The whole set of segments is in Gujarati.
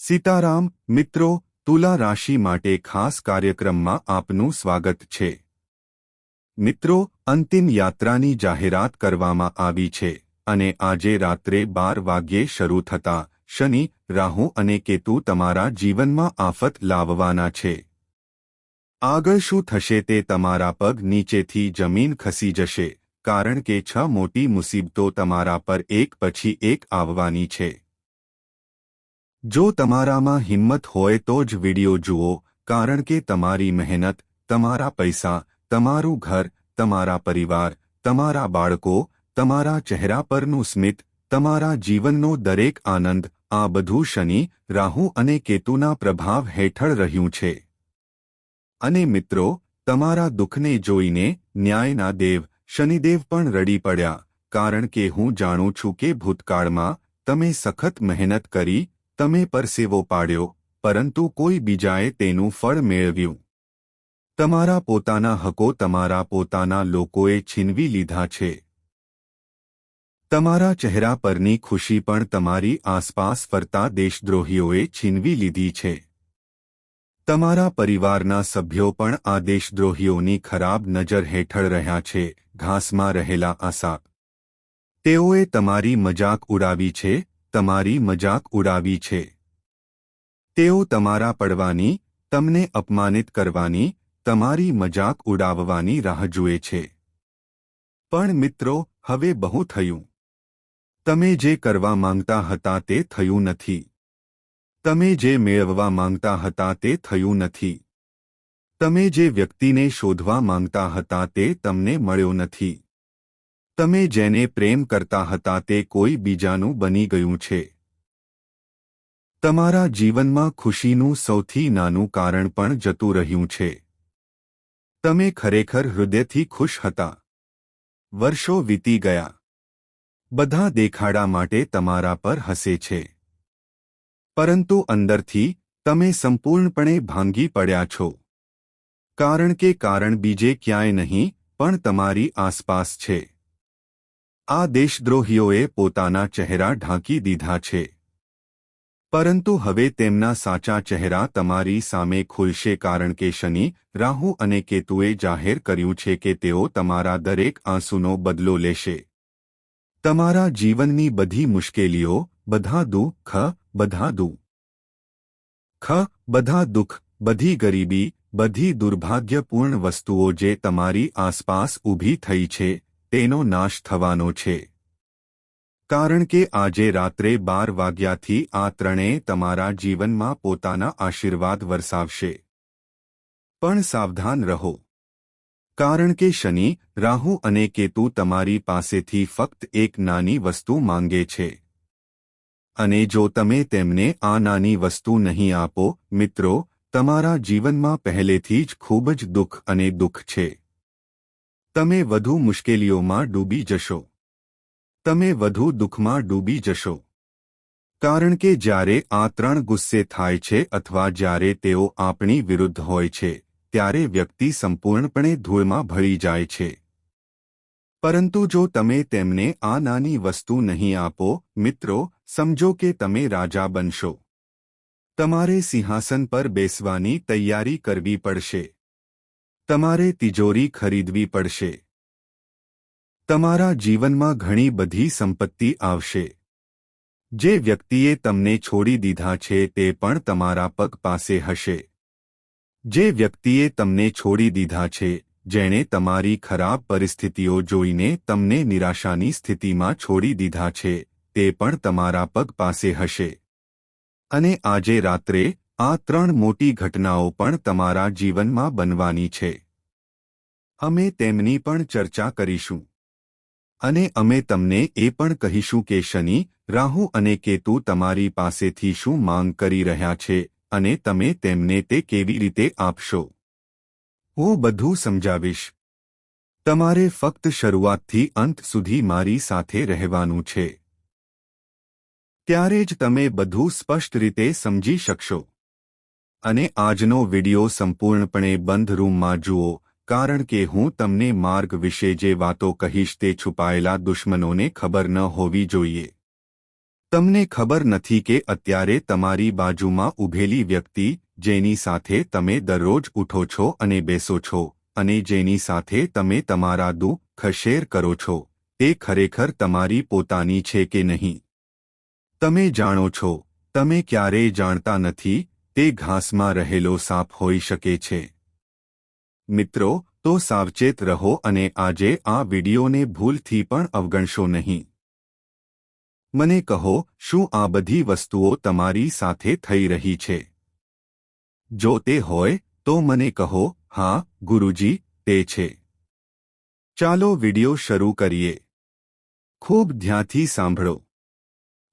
સીતારામ મિત્રો, તુલા રાશિ માટે ખાસ કાર્યક્રમમાં આપનું સ્વાગત છે. મિત્રો, અંતિમ યાત્રાની જાહેરાત કરવામાં આવી છે અને આજે રાત્રે 12 વાગ્યે શરૂ થતા શનિ, રાહુ અને કેતુ તમારા જીવનમાં આફત લાવવાના છે. આગળ શું થશે તે તમારા પગ નીચેથી જમીન ખસી જશે, કારણ કે 6 મોટી મુસીબતો તમારા પર એક પછી એક આવવાની છે. જો તમારામાં હિંમત હોય તો જ વિડિયો જુઓ, કારણ કે તમારી મહેનત, તમારા પૈસા, તમારું ઘર, તમારા પરિવાર, તમારા બાળકો, તમારા ચહેરા પરનું સ્મિત, તમારા જીવનનો દરેક આનંદ, આ બધું શનિ, રાહુ અને કેતુના પ્રભાવ હેઠળ રહ્યું છે. અને મિત્રો, તમારા દુઃખને જોઈને ન્યાયના દેવ શનિદેવ પણ રડી પડ્યા, કારણ કે હું જાણું છું કે ભૂતકાળમાં તમે સખત મહેનત કરી, તમે પરસેવો પાડ્યો, પરંતુ કોઈ બીજાએ તેનું ફળ મેળવ્યું. તમારા પોતાના હકો તમારા પોતાના લોકોએ છીનવી લીધા છે. તમારા ચહેરા પરની ખુશી પણ તમારી આસપાસ ફરતા દેશદ્રોહીઓએ છીનવી લીધી છે. તમારા પરિવારના સભ્યો પણ આ દેશદ્રોહીઓની ખરાબ નજર હેઠળ રહ્યા છે. ઘાસમાં રહેલા આ સાપ, તેઓએ તમારી મજાક ઉડાવી છે, તમારી મજાક ઉડાવી છે. તેઓ તમારા પડવાની, તમને અપમાનિત કરવાની, તમારી મજાક ઉડાવવાની રાહ જુએ છે. પણ મિત્રો, હવે બહુ થયું. તમે જે કરવા માંગતા હતા તે થયું નથી. તમે જે મેળવવા માંગતા હતા તે થયું નથી. તમે જે વ્યક્તિને શોધવા માંગતા હતા તે તમને મળ્યો નથી. તમે જેને પ્રેમ કરતા હતા તે કોઈ બીજાનું બની ગયું છે. તમારા જીવનમાં ખુશીનું સૌથી નાનું કારણ પણ જતું રહ્યું છે. તમે ખરેખર હૃદયથી ખુશ હતા. વર્ષો વીતી ગયા. બધા દેખાડા માટે તમારા પર હસે છે. પરંતુ અંદરથી તમે સંપૂર્ણપણે ભાંગી પડ્યા છો. કારણ કે કારણ બીજે ક્યાંય નહીં પણ તમારી આસપાસ છે. આ દેશદ્રોહીઓએ પોતાના ચહેરા ઢાંકી દીધા છે. પરંતુ હવે તેમના સાચા ચહેરા તમારી સામે ખુલશે, કારણ કે શનિ, રાહુ અને કેતુએ જાહેર કર્યું છે કે તેઓ તમારા દરેક આંસુનો બદલો લેશે. તમારા જીવનની બધી મુશ્કેલીઓ, બધા દુઃખ, બધા દુઃખ, બધી ગરીબી, બધી દુર્ભાગ્યપૂર્ણ વસ્તુઓ જે તમારી આસપાસ ઊભી થઈ છે, તેનો નાશ થવાનો છે. કારણ કે આજે રાત્રે 12 વાગ્યાથી આ ત્રણેય તમારા જીવનમાં પોતાના આશીર્વાદ વરસાવશે. પણ સાવધાન રહો. કારણ કે શનિ, રાહુ અને કેતુ તમારી પાસેથી ફક્ત એક નાની વસ્તુ માંગે છે. અને જો તમે તેમને આ નાની વસ્તુ નહીં આપો, મિત્રો, તમારા જીવનમાં પહેલેથી જ ખૂબ જ દુઃખ અને દુઃખ છે. તમે વધુ મુશ્કેલીઓમાં ડૂબી જશો. તમે વધુ દુઃખમાં ડૂબી જશો. કારણ કે જ્યારે આ ત્રણ ગુસ્સે થાય છે અથવા જ્યારે તેઓ આપણી વિરુદ્ધ હોય છે, ત્યારે વ્યક્તિ સંપૂર્ણપણે ધૂળમાં ભળી જાય છે. પરંતુ જો તમે તેમને આ નાની વસ્તુ નહીં આપો, મિત્રો, સમજો કે તમે રાજા બનશો. તમારે સિંહાસન પર બેસવાની તૈયારી કરવી પડશે. તમારે તિજોરી ખરીદવી પડશે. તમારા જીવનમાં ઘણી બધી સંપત્તિ આવશે. જે વ્યક્તિએ તમને છોડી દીધા છે તે પણ તમારા પગ પાસે હશે. જે વ્યક્તિએ તમને છોડી દીધા છે, જેણે તમારી ખરાબ પરિસ્થિતિઓ જોઈને તમને નિરાશાની સ્થિતિમાં છોડી દીધા છે, તે પણ તમારા પગ પાસે હશે. અને આજે રાત્રે આ ત્રણ મોટી ઘટનાઓ પણ તમારા જીવનમાં બનવાની છે. અમે તેમની પણ ચર્ચા કરીશું. અને અમે તમને એ પણ કહીશું કે શનિ, રાહુ અને કેતુ તમારી પાસેથી શું માંગ કરી રહ્યા છે અને તમે તેમને તે કેવી રીતે આપશો. હું બધું સમજાવીશ. તમારે ફક્ત શરૂઆતથી અંત સુધી મારી સાથે રહેવાનું છે. ત્યારે જ તમે બધું સ્પષ્ટ રીતે સમજી શકશો. અને આજનો વિડિયો સંપૂર્ણપણે બંધ રૂમમાં જુઓ, કારણ કે હું તમને માર્ગ વિશે જે વાતો કહીશ તે છુપાયેલા દુશ્મનોને ખબર ન હોવી જોઈએ. તમને ખબર નથી કે અત્યારે તમારી બાજુમાં ઊભેલી વ્યક્તિ, જેની સાથે તમે દરરોજ ઉઠો છો અને બેસો છો, અને જેની સાથે તમે તમારા દુઃખ શેર કરો છો, તે ખરેખર તમારી પોતાની છે કે નહીં? તમે જાણો છો, તમે ક્યારેય જાણતા નથી, તે ઘાસમાં રહેલો સાપ હોઈ શકે છે. મિત્રો, તો સાવચેત રહો અને આજે આ વિડિયોને ભૂલથી પણ અવગણશો નહીં. મને કહો, શું આ બધી વસ્તુઓ તમારી સાથે થઈ રહી છે? જો તે હોય, તો મને કહો, હા, ગુરુજી, તે છે. ચાલો વિડિયો શરૂ કરીએ. ખૂબ ધ્યાનથી સાંભળો.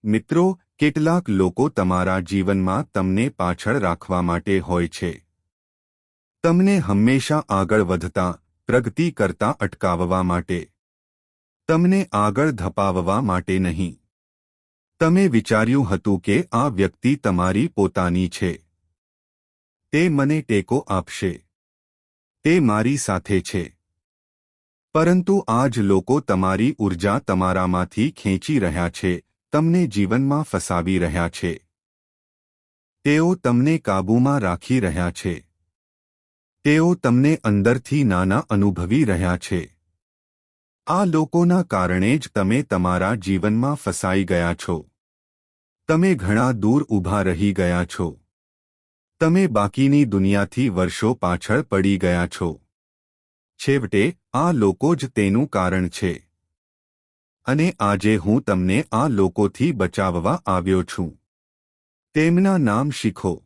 મિત્રો, કેટલાક લોકો તમારા જીવનમાં તમને પાછળ રાખવા માટે હોય છે. તમને હંમેશા આગળ વધતા, પ્રગતિ કરતા અટકાવવા માટે. તમને આગળ ધપાવવા માટે નહીં. તમે વિચાર્યું હતું કે આ વ્યક્તિ તમારી પોતાની છે. તે મને ટેકો આપશે. તે મારી સાથે છે. પરંતુ આજ લોકો તમારી ઊર્જા તમારામાંથી ખેંચી રહ્યા છે, તમને જીવનમાં ફસાવી રહ્યા છે. તેઓ તમને કાબૂમાં રાખી રહ્યા છે. તેઓ તમને અંદરથી નાના અનુભવી રહ્યા છે. આ લોકોના કારણે જ તમે તમારા જીવનમાં ફસાઈ ગયા છો. તમે ઘણા દૂર ઊભા રહી ગયા છો. તમે બાકીની દુનિયાથી વર્ષો પાછળ પડી ગયા છો. છેવટે, આ લોકો જ તેનું કારણ છે. અને આજે હું તમને આ લોકોથી બચાવવા આવ્યો છું. તેમના નામ શીખો.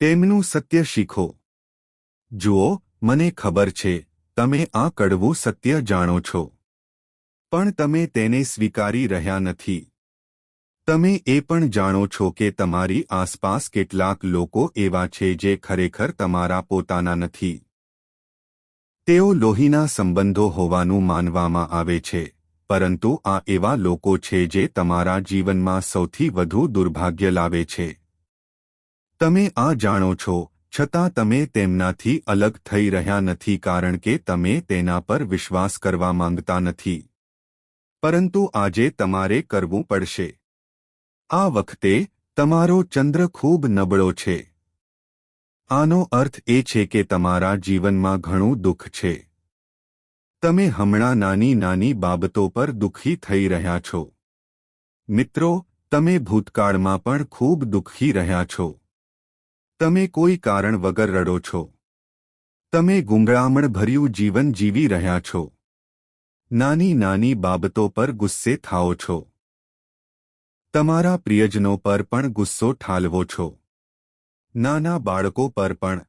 તેમનું સત્ય શીખો. જુઓ, મને ખબર છે, તમે આ કડવું સત્ય જાણો છો. પણ તમે તેને સ્વીકારી રહ્યા નથી. તમે એ પણ જાણો છો કે તમારી આસપાસ કેટલાક લોકો એવા છે જે ખરેખર તમારા પોતાના નથી. તેઓ લોહીના સંબંધો હોવાનું માનવામાં આવે છે, પરંતુ આ એવા લોકો છે જે તમારા જીવનમાં સૌથી વધુ દુર્ભાગ્ય લાવે છે. તમે આ જાણો છો, છતાં તમે તેમનાથી અલગ થઈ રહ્યા નથી કારણ કે તમે તેના પર વિશ્વાસ કરવા માંગતા નથી. પરંતુ આજે તમારે કરવું પડશે. આ વખતે તમારો ચંદ્ર ખૂબ નબળો છે. આનો અર્થ એ છે કે તમારા જીવનમાં ઘણું દુઃખ છે. તમે હમણાં નાની નાની બાબતો પર દુઃખી થઈ રહ્યા છો. મિત્રો, તમે ભૂતકાળમાં પણ ખૂબ દુઃખી રહ્યા છો. તમે કોઈ કારણ વગર રડો છો. તમે ગુંગળામણભર્યું જીવન જીવી રહ્યા છો. નાની નાની બાબતો પર ગુસ્સે થાઓ છો. તમારા પ્રિયજનો પર પણ ગુસ્સો ઠાલવો છો. નાના બાળકો પર પણ.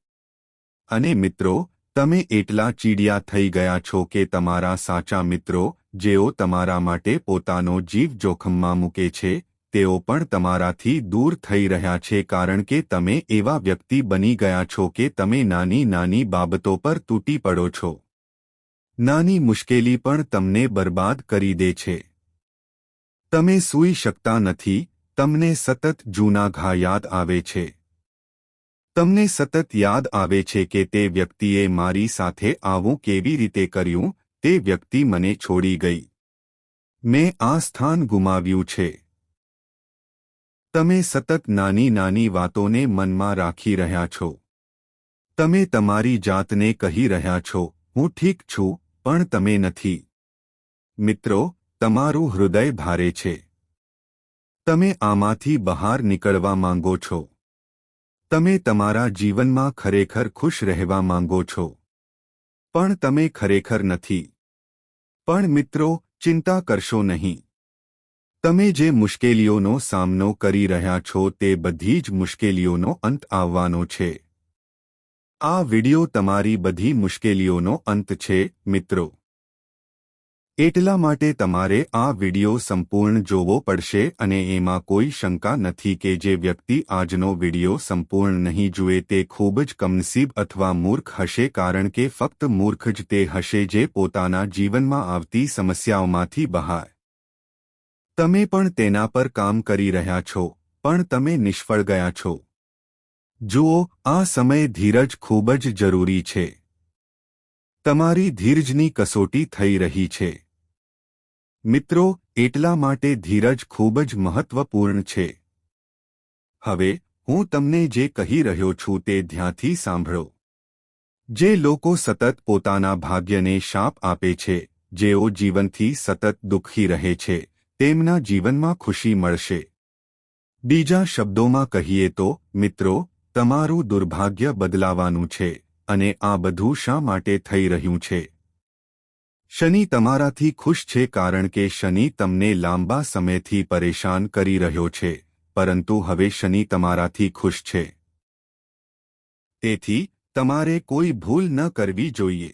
અને મિત્રો, તમે એટલા ચીડિયા થઈ ગયા છો કે તમારા સાચા મિત્રો, જેઓ તમારા માટે પોતાનો જીવ જોખમમાં મૂકે છે, તેઓ પણ તમારાથી દૂર થઈ રહ્યા છે કારણ કે તમે એવા વ્યક્તિ બની ગયા છો કે તમે નાની નાની બાબતો પર તૂટી પડો છો. નાની મુશ્કેલી પણ તમને બરબાદ કરી દે છે. તમે સૂઈ શકતા નથી, તમને સતત જૂના ઘા યાદ આવે છે. તમને સતત યાદ આવે છે કે તે વ્યક્તિએ મારી સાથે આવું કેવી રીતે કર્યું, તે વ્યક્તિ મને છોડી ગઈ. મેં આ સ્થાન ગુમાવ્યું છે. તમે સતત નાની નાની વાતોને મનમાં રાખી રહ્યા છો. તમે તમારી જાતને કહી રહ્યા છો, હું ઠીક છું, પણ તમે નથી. મિત્રો, તમારું હૃદય ભારે છે. તમે આમાંથી બહાર નીકળવા માંગો છો. તમે તમારા જીવનમાં ખરેખર ખુશ રહેવા માંગો છો. પણ તમે ખરેખર નથી. પણ મિત્રો, ચિંતા કરશો નહીં. તમે જે મુશ્કેલીઓનો સામનો કરી રહ્યા છો તે બધી જ મુશ્કેલીઓનો અંત આવવાનો છે. આ વિડિયો તમારી બધી મુશ્કેલીઓનો અંત છે, મિત્રો. એટલા માટે તમારે આ વિડિયો સંપૂર્ણ જોવો પડશે અને એમાં કોઈ શંકા નથી કે જે વ્યક્તિ આજનો વિડિયો સંપૂર્ણ નહીં જુએ તે ખૂબ જ કમનસીબ અથવા મૂર્ખ હશે કારણ કે ફક્ત મૂર્ખ જ તે હશે જે પોતાના જીવનમાં આવતી સમસ્યાઓમાંથી બહાર. તમે પણ તેના પર કામ કરી રહ્યા છો, પણ તમે નિષ્ફળ ગયા છો. જુઓ, આ સમયે ધીરજ ખૂબ જ જરૂરી છે. તમારી ધીરજની કસોટી થઈ રહી છે. મિત્રો, એટલા માટે ધીરજ ખૂબ જ મહત્વપૂર્ણ છે. હવે હું તમને જે કહી રહ્યો છું તે ધ્યાનથી સાંભળો. જે લોકો સતત પોતાના ભાગ્યને શાપ આપે છે, જેઓ જીવનથી સતત દુઃખી રહે છે, તેમના જીવનમાં ખુશી મળશે. બીજા શબ્દોમાં કહીએ તો મિત્રો, તમારું દુર્ભાગ્ય બદલાવાનું છે, અને આ બધું શા માટે થઈ રહ્યું છે? શનિ તમારાથી ખુશ છે કારણ કે શનિ તમને લાંબા સમયથી પરેશાન કરી રહ્યો છે, પરંતુ હવે શનિ તમારાથી ખુશ છે. તેથી તમારે કોઈ ભૂલ ન કરવી જોઈએ.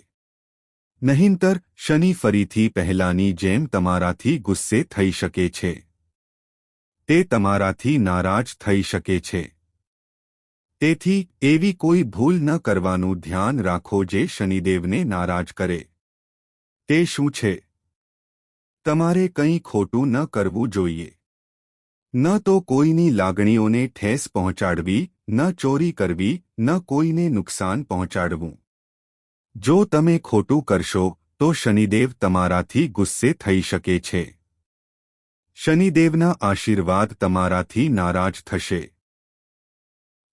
નહીંતર શનિ ફરીથી પહેલાની જેમ તમારાથી ગુસ્સે થઈ શકે છે. તે તમારાથી નારાજ થઈ શકે છે. તેથી એવી કોઈ ભૂલ ન કરવાનું ધ્યાન રાખો જે શનિદેવને નારાજ કરે. તે શું છે? તમારે કંઈ ખોટું ન કરવું જોઈએ. ન તો કોઈની લાગણીઓને ઠેસ પહોંચાડવી, ન ચોરી કરવી, ન કોઈને નુકસાન પહોંચાડવું. જો તમે ખોટું કરશો તો શનિદેવ તમારાથી ગુસ્સે થઈ શકે છે. શનિદેવના આશીર્વાદ તમારાથી નારાજ થશે.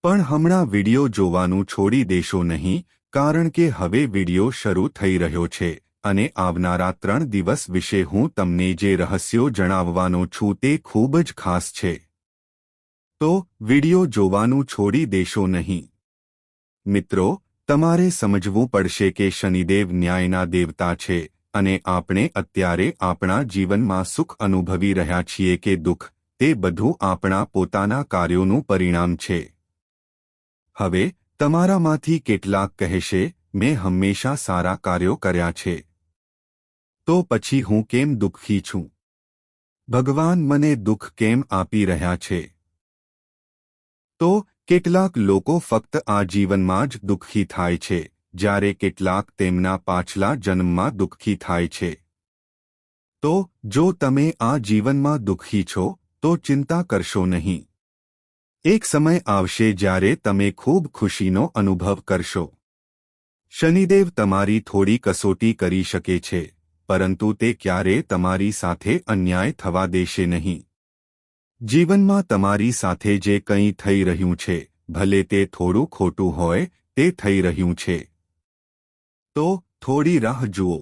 પણ હમણાં વિડિયો જોવાનું છોડી દેશો નહીં, કારણ કે હવે વિડિયો શરૂ થઈ રહ્યો છે, અને આવનારા 3 દિવસ વિશે હું તમને જે રહસ્યો જણાવવાનો છું તે ખૂબ જ ખાસ છે. તો વિડિયો જોવાનું છોડી દેશો નહીં. મિત્રો, તમારે સમજવું પડશે કે શનિદેવ ન્યાયના દેવતા છે, અને આપણે અત્યારે આપણા જીવનમાં સુખ અનુભવી રહ્યા છીએ કે દુઃખ, તે બધું આપણા પોતાના કાર્યોનું પરિણામ છે. હવે તમારામાંથી કેટલાક કહેશે, મેં હંમેશા સારા કાર્યો કર્યા છે. તો પછી હું કેમ દુઃખી છું? ભગવાન મને દુઃખ કેમ આપી રહ્યા છે? તો કેટલાક લોકો ફક્ત આ જીવનમાં જ દુઃખી થાય છે, જ્યારે કેટલાક તેમના પાછલા જન્મમાં દુઃખી થાય છે. તો જો તમે આ જીવનમાં દુઃખી છો, તો ચિંતા કરશો નહીં. એક સમય આવશે જ્યારે તમે ખૂબ ખુશીનો અનુભવ કરશો. શનિદેવ તમારી થોડી કસોટી કરી શકે છે, પરંતુ તે ક્યારેય તમારી સાથે અન્યાય થવા દેશે નહીં. જીવનમાં તમારી સાથે જે કંઈ થઈ રહ્યું છે, ભલે તે થોડું ખોટું હોય, તે થઈ રહ્યું છે. તો થોડી રાહ જુઓ.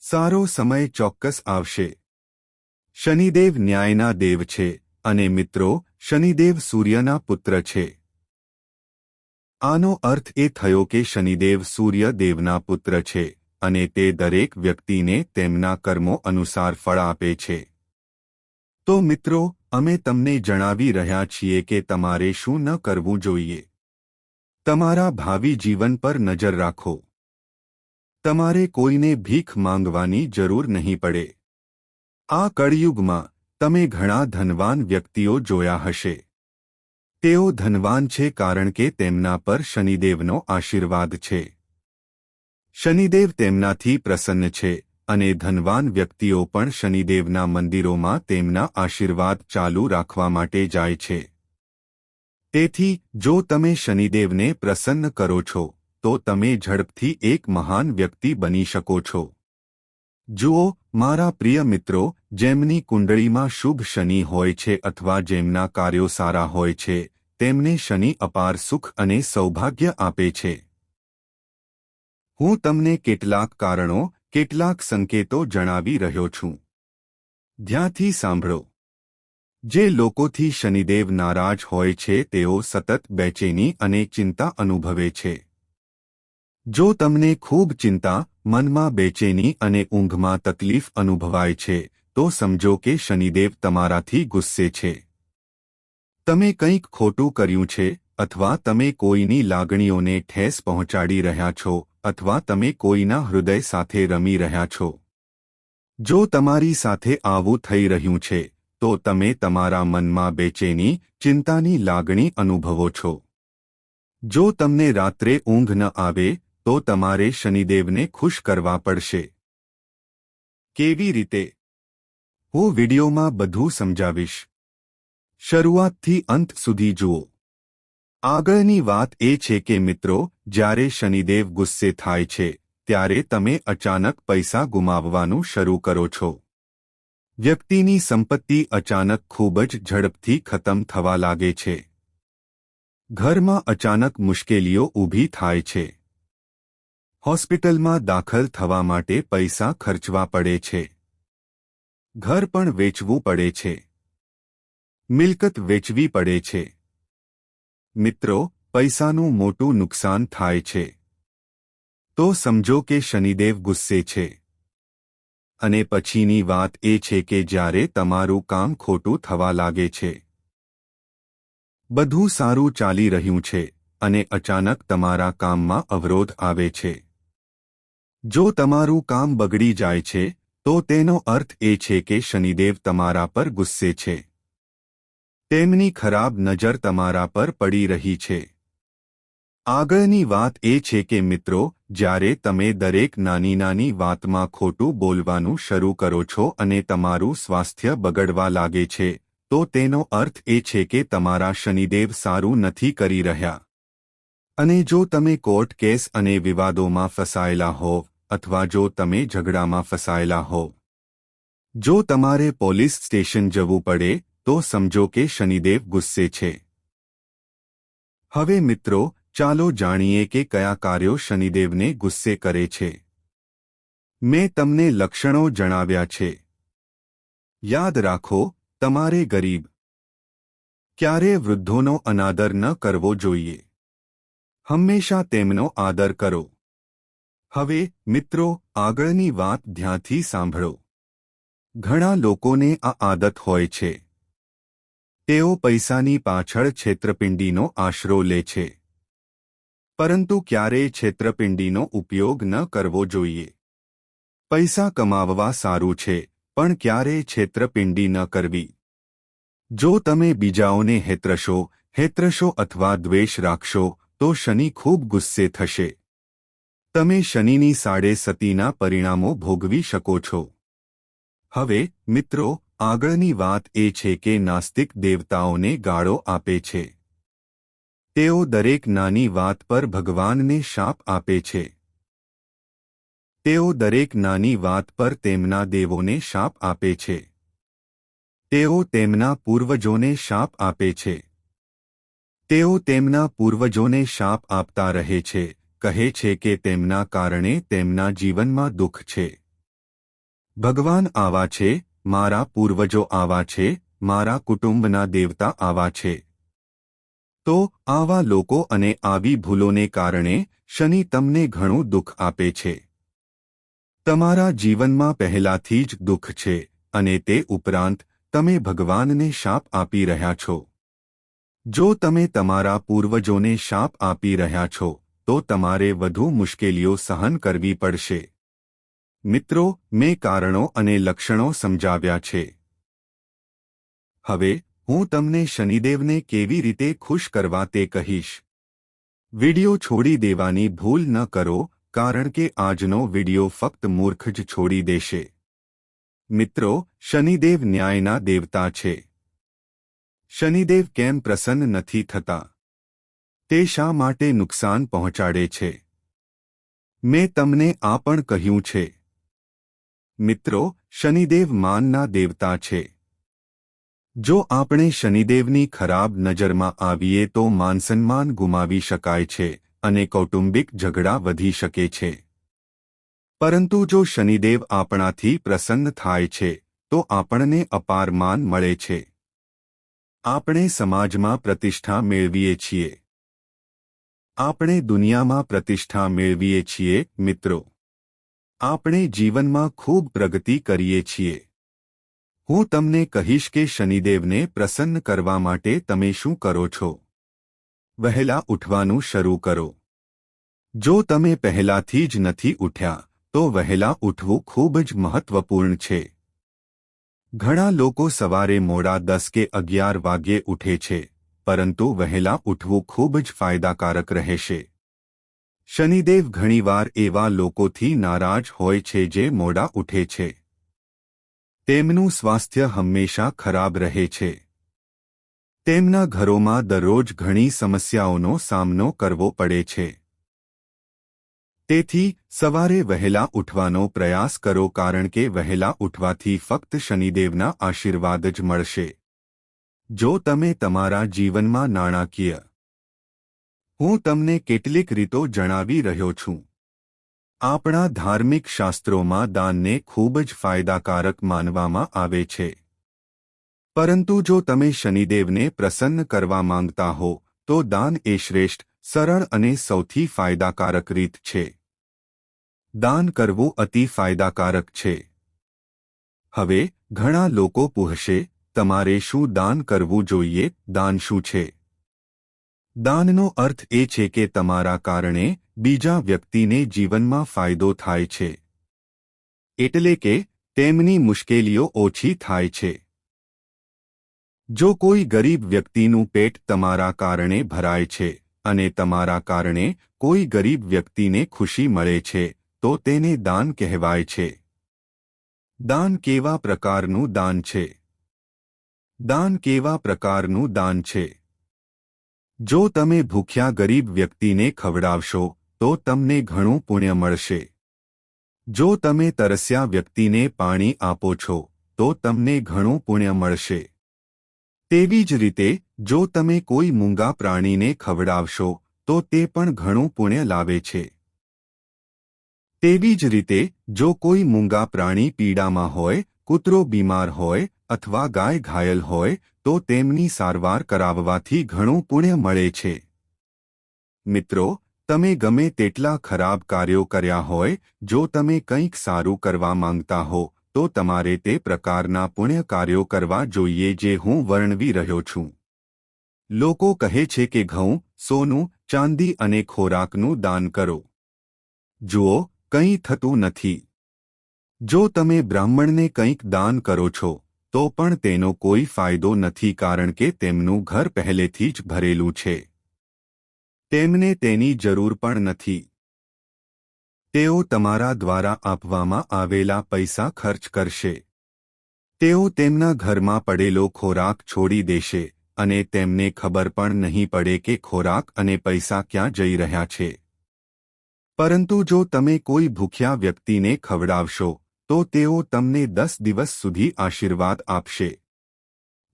સારો સમય ચોક્કસ આવશે. શનિદેવ ન્યાયના દેવ છે, અને મિત્રો, શનિદેવ સૂર્યના પુત્ર છે. આનો અર્થ એ થયો કે શનિદેવ સૂર્ય દેવના પુત્ર છે, અને તે દરેક વ્યક્તિને તેમના કર્મો અનુસાર ફળ આપે છે. તો મિત્રો, અમે તમને જણાવી રહ્યા છીએ કે તમારે શું ન કરવું જોઈએ. તમારા ભાવિ જીવન પર નજર રાખો. તમારે કોઈને ભીખ માંગવાની જરૂર નહીં પડે. આ કળિયુગમાં તમે ઘણા ધનવાન વ્યક્તિઓ જોયા હશે. તેઓ ધનવાન છે કારણ કે તેમના પર શનિદેવનો આશીર્વાદ છે. શનિદેવ તેમનાથી પ્રસન્ન છે, અને ધનવાન વ્યક્તિઓ પણ શનિદેવના મંદિરોમાં તેમના આશીર્વાદ ચાલુ રાખવા માટે જાય છે. તેથી જો તમે શનિદેવને પ્રસન્ન કરો છો, તો તમે ઝડપથી એક મહાન વ્યક્તિ બની શકો છો. જુઓ, મારા પ્રિય મિત્રો, જેમની કુંડળીમાં શુભ શનિ હોય છે અથવા જેમના કાર્યો સારા હોય છે, તેમને શનિ અપાર સુખ અને સૌભાગ્ય આપે છે. હું તમને કેટલાક કારણો, કેટલાક સંકેતો જણાવી રહ્યો છું. ધ્યાનથી સાંભળો. જે લોકોથી શનિદેવ નારાજ હોય છે તેઓ સતત બેચેની અને ચિંતા અનુભવે છે. જો તમને ખૂબ ચિંતા, મનમાં બેચેની અને ઊંઘમાં તકલીફ અનુભવાય છે, તો સમજો કે શનિદેવ તમારાથી ગુસ્સે છે. તમે કંઈક ખોટું કર્યું છે, અથવા તમે કોઈની લાગણીઓને ઠેસ પહોંચાડી રહ્યા છો, અથવા તમે કોઈના હૃદય સાથે રમી રહ્યા છો. જો તમારી સાથે આવું થઈ રહ્યું છે, તો તમે તમારા મનમાં બેચેની, ચિંતાની લાગણી અનુભવો છો. જો તમને રાત્રે ઊંઘ ન આવે, તો તમારે શનિદેવને ખુશ કરવા પડશે. કેવી રીતે? હું વિડિયોમાં બધું સમજાવીશ. શરૂઆતથી અંત સુધી જુઓ. આગળની વાત એ છે કે મિત્રો, જ્યારે શનિદેવ ગુસ્સે થાય છે, ત્યારે તમે અચાનક પૈસા ગુમાવવાનું શરૂ કરો છો. વ્યક્તિની સંપત્તિ અચાનક ખૂબ જ ઝડપથી ખતમ થવા લાગે છે. ઘરમાં અચાનક મુશ્કેલીઓ ઊભી થાય છે. હોસ્પિટલમાં દાખલ થવા માટે પૈસા ખર્ચવા પડે છે. ઘર પણ વેચવું પડે છે. મિલકત વેચવી પડે છે. મિત્રો, પૈસાનું મોટું નુકસાન થાય છે. તો સમજો કે શનિદેવ ગુસ્સે છે. અને પછીની વાત એ છે કે જ્યારે તમારું કામ ખોટું થવા લાગે છે, બધું સારું ચાલી રહ્યું છે અને અચાનક તમારા કામમાં અવરોધ આવે છે. જો તમારું કામ બગડી જાય છે તો તેનો અર્થ એ છે કે શનિદેવ તમારા પર ગુસ્સે છે. તેમની ખરાબ નજર તમારા પર પડી રહી છે. આગળની વાત એ છે કે મિત્રો, જ્યારે તમે દરેક નાની નાની વાતમાં ખોટું બોલવાનું શરૂ કરો છો અને તમારું સ્વાસ્થ્ય બગડવા લાગે છે, તો તેનો અર્થ એ છે કે તમારા શનિદેવ સારું નથી કરી રહ્યા. અને જો તમે કોર્ટ કેસ અને વિવાદોમાં ફસાયેલા હોવ અથવા જો તમે ઝઘડામાં ફસાયેલા હોવ, જો તમારે પોલીસ સ્ટેશન જવું પડે, તો સમજો કે શનિદેવ ગુસ્સે છે. હવે મિત્રો, ચાલો જાણીએ કે કયા કાર્યો શનિદેવને ગુસ્સે કરે છે. મેં તમને લક્ષણો જણાવ્યા છે. યાદ રાખો, તમારે ગરીબ, ક્યારે વૃદ્ધોનો અનાદર ન કરવો જોઈએ. હંમેશા તેમનો આદર કરો. હવે મિત્રો, આગળની વાત ધ્યાનથી સાંભળો. ઘણા લોકોને આ આદત હોય છે. તેઓ પૈસાની પાછળ છેતરપિંડીનો આશરો લે છે. પરંતુ ક્યારેય છેતરપિંડીનો ઉપયોગ ન કરવો જોઈએ. પૈસા કમાવવા સારું છે, પણ ક્યારેય છેતરપિંડી ન કરવી. જો તમે બીજાઓને હેતરશો અથવા દ્વેષ રાખશો, તો શનિ ખૂબ ગુસ્સે થશે. તમે શનિની સાડેસતીના પરિણામો ભોગવી શકો છો. હવે મિત્રો, આગળની વાત એ છે કે નાસ્તિક દેવતાઓને ગાળો આપે છે. તેઓ દરેક નાની વાત પર ભગવાનને શાપ આપે છે. તેઓ દરેક નાની વાત પર તેમના દેવોને શાપ આપે છે. તેઓ તેમના પૂર્વજોને શાપ આપે છે. તેઓ તેમના પૂર્વજોને શાપ આપતા રહે છે, કહે છે કે તેમના કારણે તેમના જીવનમાં દુઃખ છે. ભગવાન આવા છે, મારા પૂર્વજો આવા છે, મારા કુટુંબના દેવતા આવા છે. તો આવા લોકો અને આવી ભૂલોને કારણે શનિ તમને ઘણું દુઃખ આપે છે. તમારા જીવનમાં પહેલાથી જ દુઃખ છે અને તે ઉપરાંત તમે ભગવાનને શાપ આપી રહ્યા છો. જો તમે તમારા પૂર્વજોને શાપ આપી રહ્યા છો, તો તમારે વધુ મુશ્કેલીઓ સહન કરવી પડશે. મિત્રો, મેં કારણો અને લક્ષણો સમજાવ્યા છે. હવે હું તમને શનિદેવને કેવી રીતે ખુશ કરવા તે કહીશ. વિડિયો છોડી દેવાની ભૂલ ન કરો, કારણ કે આજનો વિડિયો ફક્ત મૂર્ખ જ છોડી દેશે. મિત્રો, શનિદેવ ન્યાયના દેવતા છે. શનિદેવ કેમ પ્રસન્ન નથી થતા? તે શા માટે નુકસાન પહોંચાડે છે? મેં તમને આ પણ કહ્યું છે. મિત્રો, શનિદેવ માનના દેવતા છે. જો આપણે શનિદેવની ખરાબ નજરમાં આવીએ તો માનસન્માન ગુમાવી શકાય છે અને કૌટુંબિક ઝઘડા વધી શકે છે. પરંતુ જો શનિદેવ આપણાથી પ્રસન્ન થાય છે, તો આપણને અપાર માન મળે છે. આપણે સમાજમાં પ્રતિષ્ઠા મેળવીએ છીએ. આપણે દુનિયામાં પ્રતિષ્ઠા મેળવીએ છીએ. મિત્રો, આપણે જીવનમાં ખૂબ પ્રગતિ કરીએ છીએ. હું તમને કહીશ કે શનિદેવને પ્રસન્ન કરવા માટે તમે શું કરો છો. વહેલા ઉઠવાનું શરૂ કરો. જો તમે પહેલાથી જ નથી ઉઠ્યા, તો વહેલા ઉઠવું ખૂબ જ મહત્વપૂર્ણ છે. ઘણા લોકો સવારે મોડા 10 કે 11 વાગ્યે ઉઠે છે, પરંતુ વહેલા ઉઠવું ખૂબ જ ફાયદાકારક રહેશે. શનિદેવ ઘણીવાર એવા લોકોથી નારાજ હોય છે જે મોડા ઉઠે છે. તેમનું સ્વાસ્થ્ય હંમેશા ખરાબ રહે છે. તેમના ઘરોમાં દરરોજ ઘણી સમસ્યાઓનો સામનો કરવો પડે છે. તેથી સવારે વહેલા ઉઠવાનો પ્રયાસ કરો, કારણ કે વહેલા ઉઠવાથી ફક્ત શનિદેવના આશીર્વાદ જ મળશે. જો તમે તમારા જીવનમાં નાણાકીય, હું તમને કેટલીક રીતો જણાવી રહ્યો છું. આપણા ધાર્મિક શાસ્ત્રોમાં દાનને ખૂબ જ ફાયદાકારક માનવામાં આવે છે. પરંતુ જો તમે શનિદેવને પ્રસન્ન કરવા માંગતા હો તો દાન એ શ્રેષ્ઠ, સરળ અને સૌથી ફાયદાકારક રીત છે. દાન કરવું અતિ ફાયદાકારક છે. હવે ઘણા લોકો પૂછશે, તમારે શું દાન કરવું જોઈએ? દાન શું છે? દાનનો અર્થ એ છે કે તમારા કારણે બીજા વ્યક્તિને જીવનમાં ફાયદો થાય છે. એટલે કે તેમની મુશ્કેલીઓ ઓછી થાય છે. જો કોઈ ગરીબ વ્યક્તિનું પેટ તમારા કારણે ભરાય છે અને તમારા કારણે કોઈ ગરીબ વ્યક્તિને ખુશી મળે છે તો તેને દાન કહેવાય છે. દાન કેવા પ્રકારનું દાન છે? દાન કેવા પ્રકારનું દાન છે? જો તમે ભૂખ્યા ગરીબ વ્યક્તિને ખવડાવશો તો તમને ઘણું પુણ્ય મળશે. જો તમે તરસ્યા વ્યક્તિને પાણી આપો છો તો તમને ઘણું પુણ્ય મળશે. તેવી જ રીતે જો તમે કોઈ મૂંગા પ્રાણીને ખવડાવશો તો તે પણ ઘણું પુણ્ય લાવે છે. તેવી જ રીતે જો કોઈ મૂંગા પ્રાણી પીડામાં હોય, કૂતરો બીમાર હોય અથવા ગાય ઘાયલ હોય તો તેમની સારવાર કરાવવાથી ઘણું પુણ્ય મળે છે. મિત્રો, તમે ગમે તેટલા ખરાબ કાર્યો કર્યા હોય, જો તમે કંઈક સારું કરવા માંગતા હો તો તમારે તે પ્રકારના પુણ્ય કાર્યો કરવા જોઈએ જે હું વર્ણવી રહ્યો છું. લોકો કહે છે કે ઘઉં, સોનું, ચાંદી અને ખોરાકનું દાન કરો. જુઓ, કંઈ થતું નથી. જો તમે બ્રાહ્મણને કંઈક દાન કરો છો તો પણ તેનો કોઈ ફાયદો નથી, કારણ કે તેમનું ઘર પહેલેથી જ ભરેલું છે. તેમને તેની જરૂર પણ નથી. તેઓ તમારા દ્વારા આપવામાં આવેલા પૈસા ખર્ચ કરશે. તેઓ તેમના ઘરમાં પડેલો ખોરાક છોડી દેશે અને તેમને ખબર પણ નહીં પડે કે ખોરાક અને પૈસા ક્યાં જઈ રહ્યા છે. પરંતુ જો તમે કોઈ ભૂખ્યા વ્યક્તિને ખવડાવશો તો તેઓ તમને 10 દિવસ સુધી આશીર્વાદ આપશે.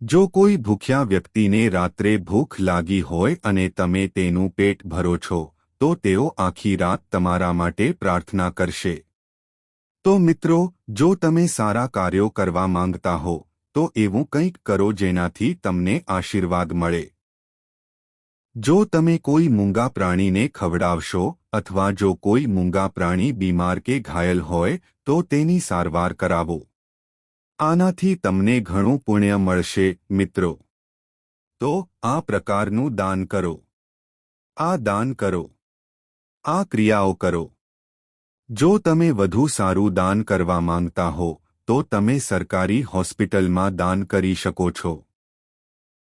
જો કોઈ ભૂખ્યા વ્યક્તિને રાત્રે ભૂખ લાગી હોય અને તમે તેનું પેટ ભરો છો તો તેઓ આખી રાત તમારા માટે પ્રાર્થના કરશે. તો મિત્રો, જો તમે સારા કાર્યો કરવા માંગતા હો તો એવું કંઈક કરો જેનાથી તમને આશીર્વાદ મળે. જો તમે કોઈ મૂંગા પ્રાણીને ખવડાવશો અથવા જો કોઈ મૂંગા પ્રાણી બીમાર કે ઘાયલ હોય તો તેની સારવાર કરાવો. આનાથી તમને ઘણું પુણ્ય મળશે. મિત્રો, તો આ પ્રકારનું દાન કરો. આ દાન કરો. આ ક્રિયાઓ કરો. જો તમે વધુ સારું દાન કરવા માંગતા હો તો તમે સરકારી હોસ્પિટલમાં દાન કરી શકો છો.